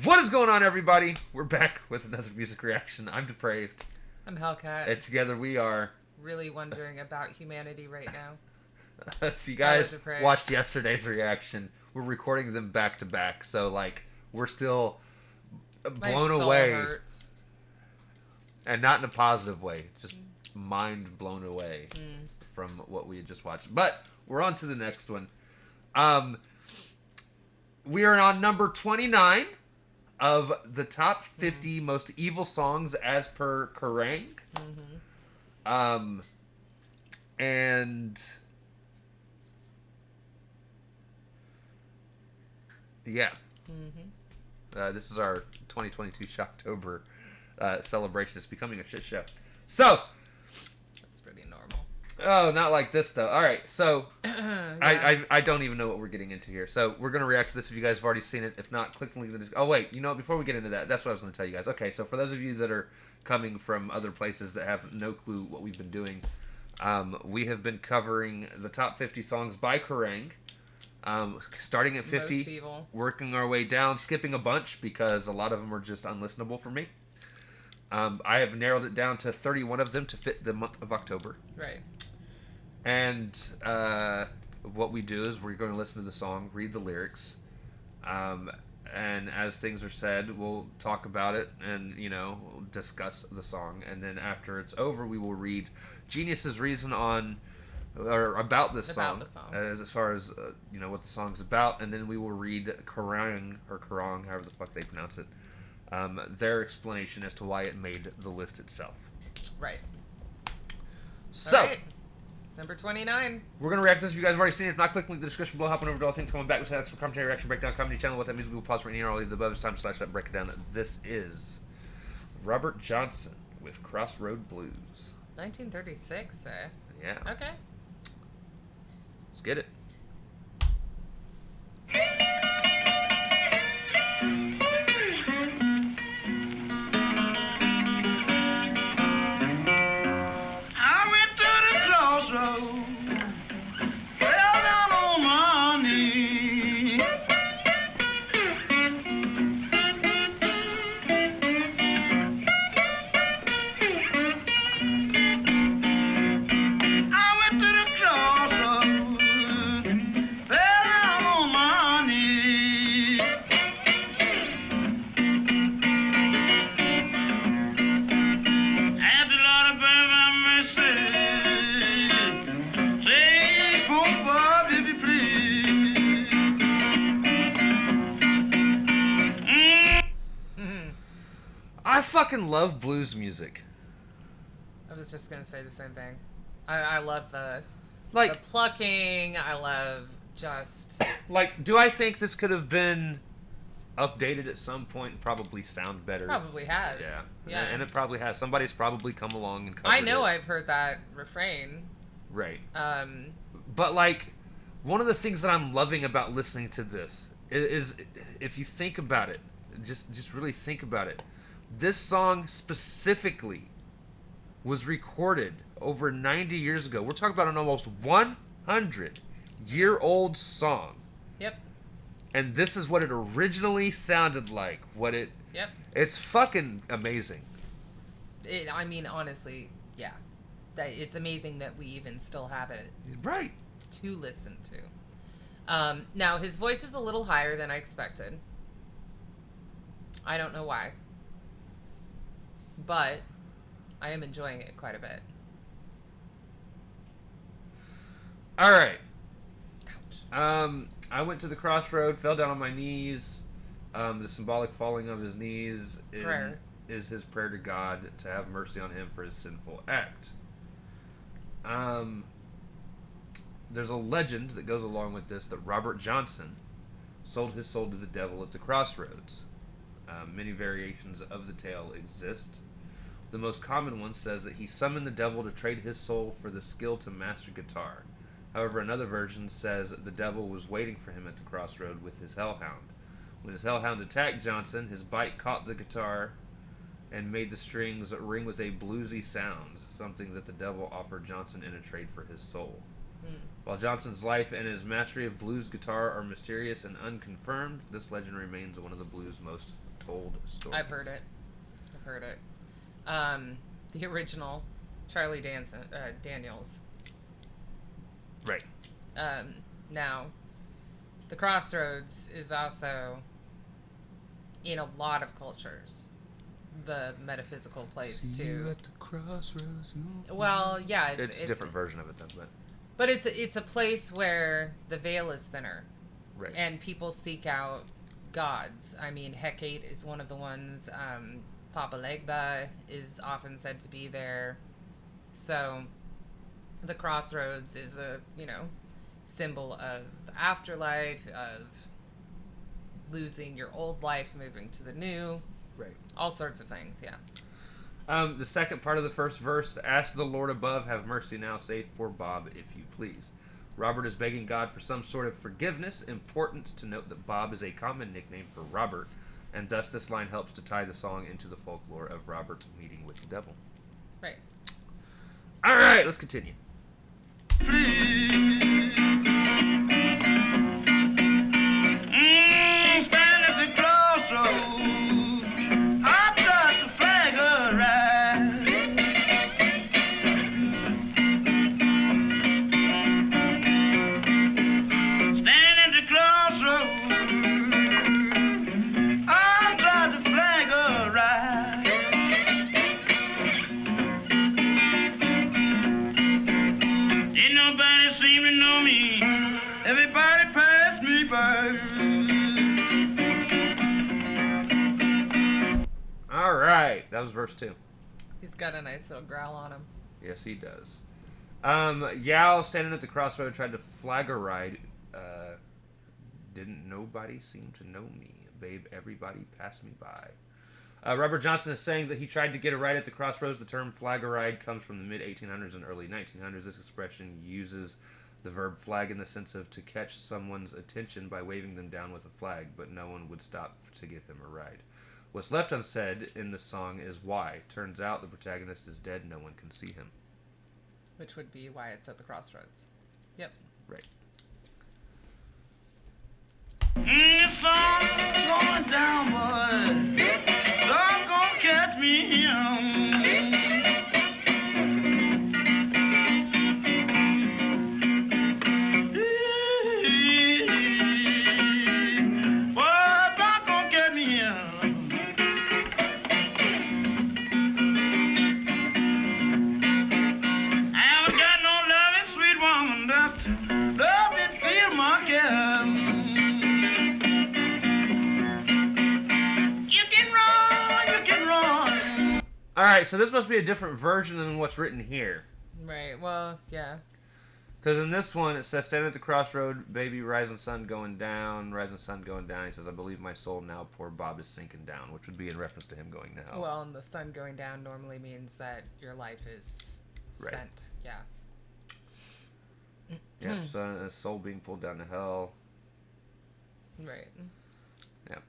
What is going on, everybody? We're back with another music reaction. I'm Depraved. I'm Hellcat. And together we are... Really wondering about humanity right now. If you guys watched yesterday's reaction, we're recording them back to back. So, like, we're still blown away. Hurts. And not in a positive way. Just mind blown away from what we had just watched. But we're on to the next one. We are on number 29 of the top 50 most evil songs as per Kerrang. And yeah, this is our 2022 Shocktober celebration. It's becoming a shit show. So that's pretty normal. Oh, not like this though. All right, so yeah. I don't even know what we're getting into here. So we're gonna react to this if you guys have already seen it. If not, click the link in the description. Oh wait, you know, before we get into that, that's what I was gonna tell you guys. Okay, so for those of you that are coming from other places that have no clue what we've been doing, we have been covering the top 50 songs by Kerrang. Starting at 50, working our way down, skipping a bunch because a lot of them are just unlistenable for me. I have narrowed it down to 31 of them to fit the month of October. Right. And what we do is we're going to listen to the song, read the lyrics, and as things are said, we'll talk about it and, you know, discuss the song. And then after it's over, we will read Genius's reason on or about this song, as far as you know, what the song's about, and then we will read Kerrang, or Kerrang, however the fuck they pronounce it, their explanation as to why it made the list itself. Right. So, all right. Number 29. We're going to react to this. If you guys have already seen it, if not, click the link in the description below. Hop on over to all things coming back with extra commentary, reaction, breakdown, comedy channel. What that means, we will pause right here. I'll leave the above. It's time to slash that, break it down. This is Robert Johnson with Crossroad Blues. 1936, eh? Yeah. Okay. Let's get it. I fucking love blues music. I was just gonna say the same thing. I love the plucking. I love just like. Do I think this could have been updated at some point and probably sound better? Probably has. Yeah. And it probably has. Somebody's probably come along and covered I know it. I've heard that refrain. Right. But like, one of the things that I'm loving about listening to this is if you think about it, just really think about it. This song specifically was recorded over 90 years ago. We're talking about an almost 100-year-old song. Yep. And this is what it originally sounded like. Yep. It's fucking amazing. I mean, honestly, yeah. It's amazing that we even still have it. Right. To listen to. Now, his voice is a little higher than I expected. I don't know why. But I am enjoying it quite a bit. All right. Ouch. I went to the crossroad, fell down on my knees. The symbolic falling of his knees is his prayer to God to have mercy on him for his sinful act. There's a legend that goes along with this that Robert Johnson sold his soul to the devil at the crossroads. Many variations of the tale exist. The most common one says that he summoned the devil to trade his soul for the skill to master guitar. However, another version says the devil was waiting for him at the crossroad with his hellhound. When his hellhound attacked Johnson, his bite caught the guitar and made the strings ring with a bluesy sound, something that the devil offered Johnson in a trade for his soul. While Johnson's life and his mastery of blues guitar are mysterious and unconfirmed, this legend remains one of the blues' most told stories. I've heard it. The original Charlie Daniels. Right. Now, the Crossroads is also, in a lot of cultures, the metaphysical place See too. You at the crossroads. Well, yeah, It's a different version of it, though. But it's a place where the veil is thinner, Right. and people seek out gods. I mean, Hecate is one of the ones. Papa Legba is often said to be there. So, the Crossroads is a symbol of the afterlife, of losing your old life, moving to the new. Right. All sorts of things, yeah. The second part of the first verse, ask the Lord above, have mercy now, save poor Bob, if you please. Robert is begging God for some sort of forgiveness. Important to note that Bob is a common nickname for Robert, and thus this line helps to tie the song into the folklore of Robert meeting with the devil. Right. All right, let's continue. All right, that was verse 2. He's got a nice little growl on him. Yes, he does. Yao, standing at the crossroad, tried to flag a ride. Didn't nobody seem to know me. Babe, everybody passed me by. Robert Johnson is saying that he tried to get a ride at the crossroads. The term flag a ride comes from the mid-1800s and early 1900s. This expression uses the verb flag in the sense of to catch someone's attention by waving them down with a flag, but no one would stop to give him a ride. What's left unsaid in the song is why. Turns out the protagonist is dead. No one can see him. Which would be why it's at the crossroads. Yep. Right. The sun's going down, boy. Don't go catch me Alright, so this must be a different version than what's written here. Right, well, yeah. Because in this one, it says, stand at the crossroad, baby, rising sun going down, rising sun going down. He says, I believe my soul now, poor Bob is sinking down, which would be in reference to him going to hell. Well, and the sun going down normally means that your life is spent. Right. Yeah. Yeah, sun, soul being pulled down to hell. Right. Yeah.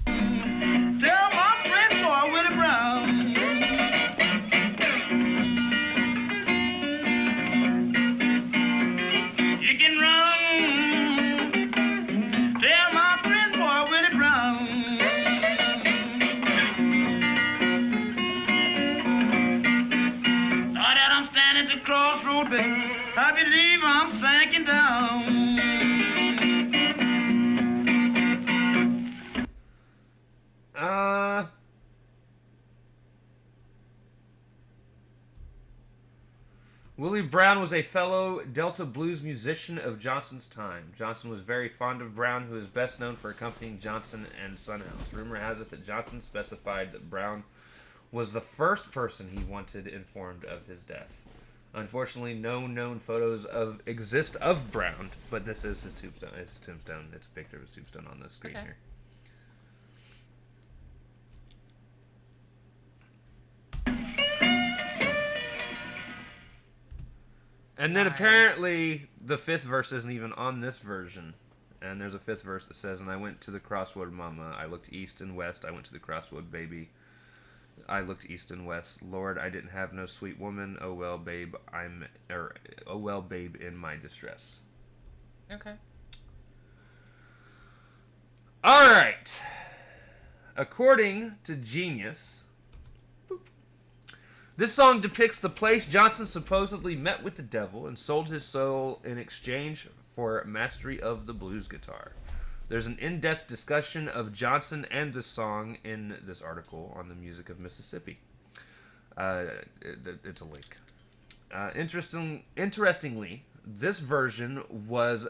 Tell my friend boy Willie Brown. You can run. Tell my friend boy Willie Brown. Now that I'm standing at the crossroad, baby, I believe I'm sinking down. Willie Brown was a fellow Delta blues musician of Johnson's time. Johnson was very fond of Brown, who is best known for accompanying Johnson and Son House. Rumor has it that Johnson specified that Brown was the first person he wanted informed of his death. Unfortunately, no known photos exist of Brown, but this is his tombstone. It's a picture of his tombstone on the screen here. And then apparently the fifth verse isn't even on this version. And there's a fifth verse that says, and I went to the crossroad, mama. I looked east and west. I went to the crossroad, baby. I looked east and west. Lord, I didn't have no sweet woman. Oh well, babe, oh well, babe, in my distress. Okay. All right. According to Genius, this song depicts the place Johnson supposedly met with the devil and sold his soul in exchange for mastery of the blues guitar. There's an in-depth discussion of Johnson and this song in this article on the music of Mississippi. It's a link. Interestingly, this version was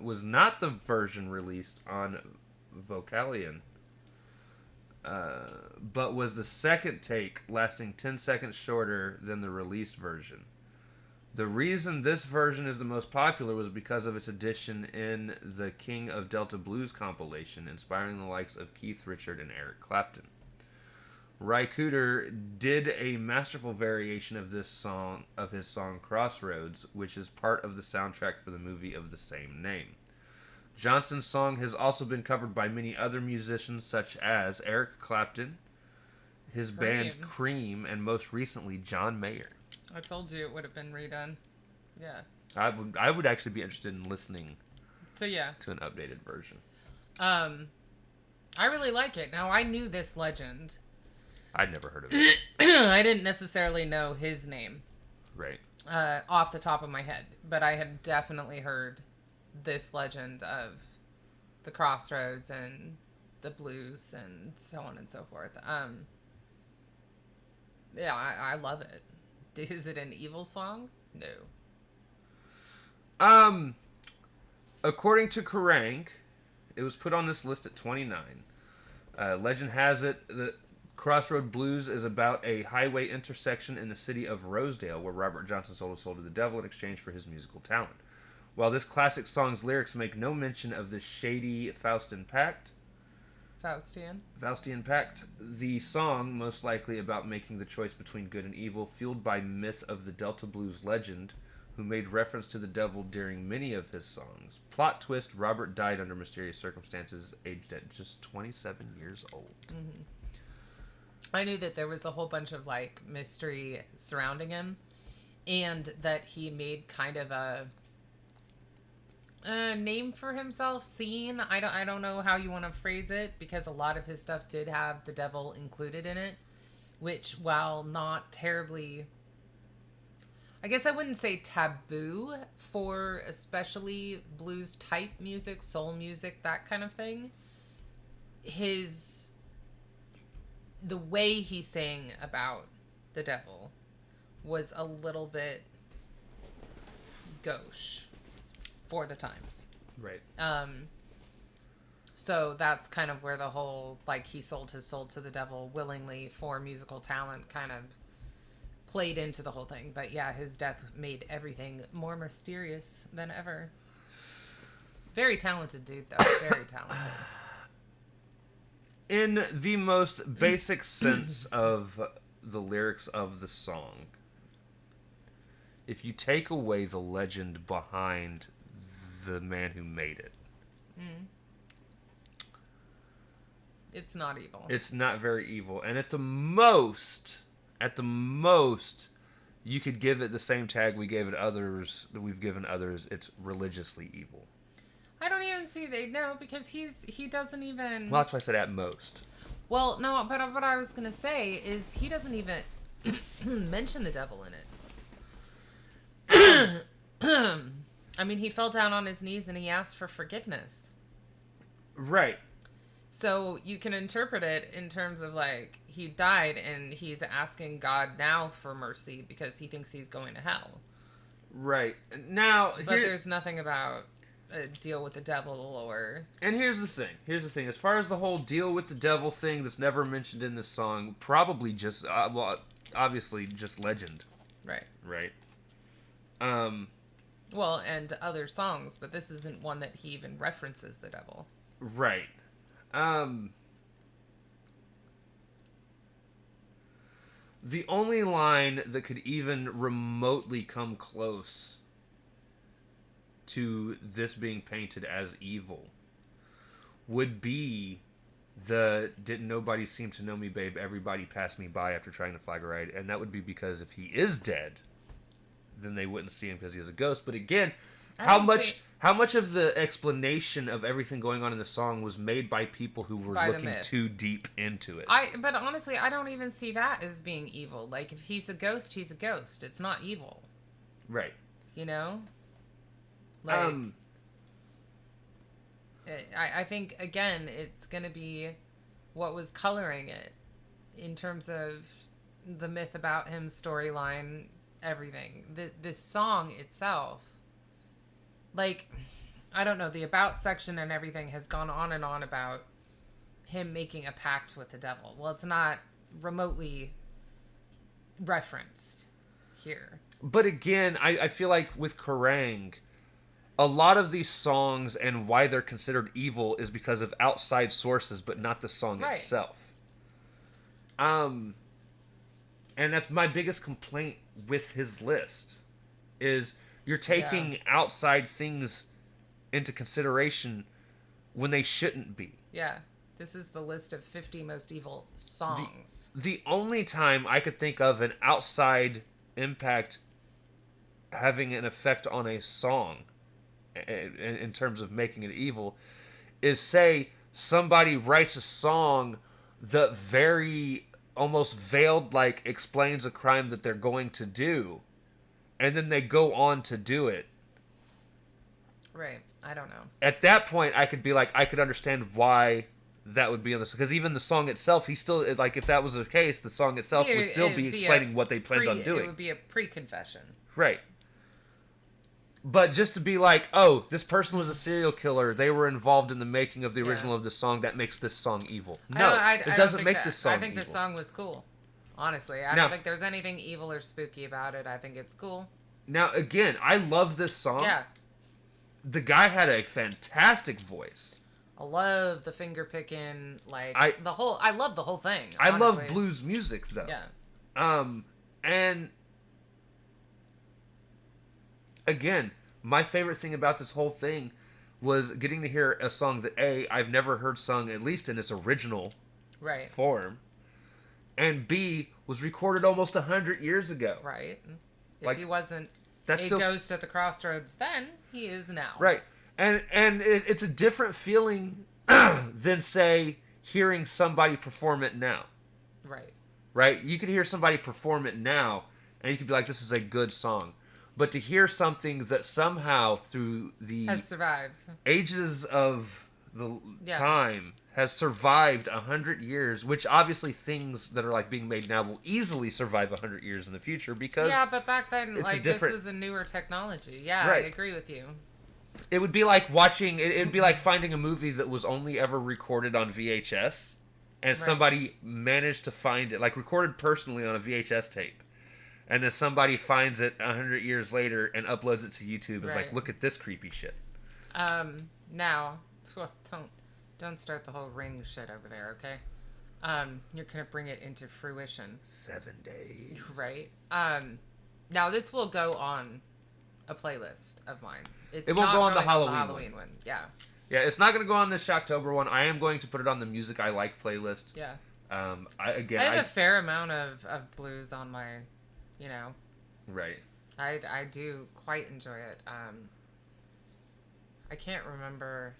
not the version released on Vocalion, but was the second take, lasting 10 seconds shorter than the released version. The reason this version is the most popular was because of its addition in the King of Delta Blues compilation, inspiring the likes of Keith Richards and Eric Clapton. Ry Cooder did a masterful variation of his song Crossroads, which is part of the soundtrack for the movie of the same name. Johnson's song has also been covered by many other musicians such as Eric Clapton, his band Cream, and most recently John Mayer. I told you it would have been redone. Yeah. I would actually be interested in listening to an updated version. I really like it. Now, I knew this legend. I'd never heard of it. I didn't necessarily know his name. Right. Off the top of my head. But I had definitely heard this legend of the Crossroads and the blues and so on and so forth. Yeah, I love it. Is it an evil song? No. According to Kerrang, it was put on this list at 29. Legend has it that Crossroad Blues is about a highway intersection in the city of Rosedale where Robert Johnson sold his soul to the devil in exchange for his musical talent. While this classic song's lyrics make no mention of the shady Faustian Pact, the song, most likely about making the choice between good and evil, fueled by myth of the Delta Blues legend, who made reference to the devil during many of his songs. Plot twist, Robert died under mysterious circumstances, aged at just 27 years old. Mm-hmm. I knew that there was a whole bunch of, mystery surrounding him, and that he made kind of a name for himself, scene. I don't know how you want to phrase it, because a lot of his stuff did have the devil included in it, which, while not terribly, I guess I wouldn't say taboo for especially blues type music, soul music, that kind of thing, the way he sang about the devil was a little bit gauche for the times. Right. So that's kind of where the whole, he sold his soul to the devil willingly for musical talent kind of played into the whole thing. But yeah, his death made everything more mysterious than ever. Very talented dude, though. Very talented. In the most basic sense of the lyrics of the song, if you take away the legend behind the man who made it, it's not evil. It's not very evil. And at the most, you could give it the same tag we gave it others, that we've given others. It's religiously evil. I don't even see because he doesn't even. Well, that's why I said at most. Well, no, but what I was gonna say is he doesn't even mention the devil in it. I mean, he fell down on his knees and he asked for forgiveness. Right. So you can interpret it in terms of he died and he's asking God now for mercy because he thinks he's going to hell. Right. Now, but there's nothing about a deal with the devil or... And here's the thing. As far as the whole deal with the devil thing that's never mentioned in this song, probably just, obviously just legend. Right. Right. Well, and other songs, but this isn't one that he even references the devil. Right. The only line that could even remotely come close to this being painted as evil would be the "Didn't nobody seem to know me, babe? Everybody passed me by after trying to flag a ride," and that would be because if he is dead, then they wouldn't see him because he is a ghost. But again, how much of the explanation of everything going on in the song was made by people who were looking too deep into it? But honestly, I don't even see that as being evil. Like, if he's a ghost, he's a ghost. It's not evil. Right. You know? Like, I think, again, it's going to be what was coloring it in terms of the myth about him, storyline, everything. This song itself, like, I don't know, the about section and everything has gone on and on about him making a pact with the devil. Well, it's not remotely referenced here. But again, I feel like with Kerrang, a lot of these songs and why they're considered evil is because of outside sources, but not the song itself. And that's my biggest complaint with his list, is you're taking outside things into consideration when they shouldn't be. Yeah. This is the list of 50 most evil songs. The only time I could think of an outside impact having an effect on a song in terms of making it evil is, say, somebody writes a song that very almost veiled like explains a crime that they're going to do, and then they go on to do it. Right. I don't know. At that point, I could be like, I could understand why that would be on this, because even the song itself, he still, like, if that was the case, the song itself would still be explaining what they planned on doing. It would be a pre-confession. Right. But just to be like, oh, this person was a serial killer, they were involved in the making of the original of this song, that makes this song evil. No, it doesn't make this song evil. I think this song was cool. Honestly, I don't think there's anything evil or spooky about it. I think it's cool. Now, again, I love this song. Yeah. The guy had a fantastic voice. I love the finger picking, like, I love the whole thing. Honestly. I love blues music, though. Yeah. And again, my favorite thing about this whole thing was getting to hear a song that I've never heard sung, at least in its original form, and B, was recorded almost 100 years ago. Right. If he wasn't ghost at the crossroads then, he is now. Right. And it's a different feeling than, say, hearing somebody perform it now. Right. Right? You could hear somebody perform it now, and you could be like, this is a good song. But to hear something that somehow, through the has survived ages of the time, has survived 100 years, which obviously things that are like being made now will easily survive 100 years in the future, because but back then, like, this was a newer technology. Yeah, right. I agree with you. It would be like watching, it'd be like finding a movie that was only ever recorded on VHS, and somebody managed to find it, like recorded personally on a VHS tape. And then somebody finds it 100 years later and uploads it to YouTube. It's like, look at this creepy shit. Now, don't start the whole ring shit over there, okay? You're gonna bring it into fruition. 7 days. Right. Now this will go on a playlist of mine. It won't go on the Halloween one. Yeah. Yeah, it's not gonna go on the Shocktober one. I am going to put it on the Music I Like playlist. Yeah. I have a fair amount of blues on my, Right. I do quite enjoy it. I can't remember.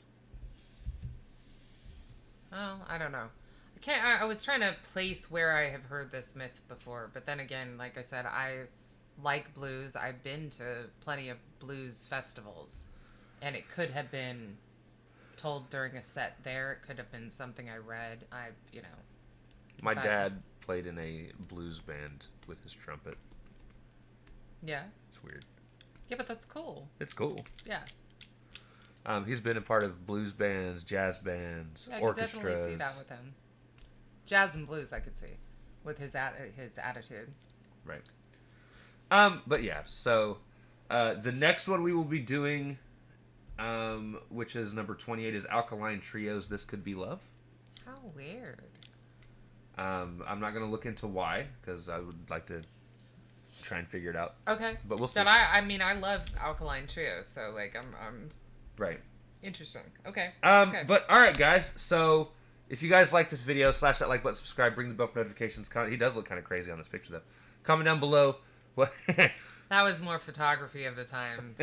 Well, I don't know. I was trying to place where I have heard this myth before, but then again, like I said, I like blues. I've been to plenty of blues festivals, and it could have been told during a set there. It could have been something I read. My dad played in a blues band with his trumpet. Yeah. It's weird. Yeah, but that's cool. It's cool. Yeah. He's been a part of blues bands, jazz bands, orchestras. I could definitely see that with him. Jazz and blues, I could see, with his attitude. Right. But yeah, so the next one we will be doing, which is number 28, is Alkaline Trio's "This Could Be Love." How weird. I'm not going to look into why, because I would like to try and figure it out. Okay. But we'll see. But I love Alkaline Trio, so like I'm right. Interesting. Okay. Okay. But all right, guys. So If you guys like this video, slash that like button, subscribe, ring the bell for notifications. He does look kind of crazy on this picture, though. Comment down below. What? That was more photography of the times.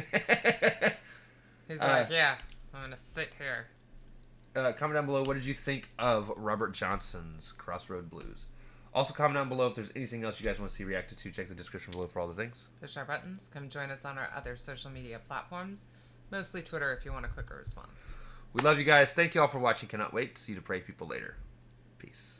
He's like, yeah, I'm going to sit here. Comment down below, what did you think of Robert Johnson's Crossroad Blues? Also, comment down below if there's anything else you guys want to see reacted to. Check the description below for all the things. Push our buttons. Come join us on our other social media platforms. Mostly Twitter if you want a quicker response. We love you guys. Thank you all for watching. Cannot wait to see you depraved people later. Peace.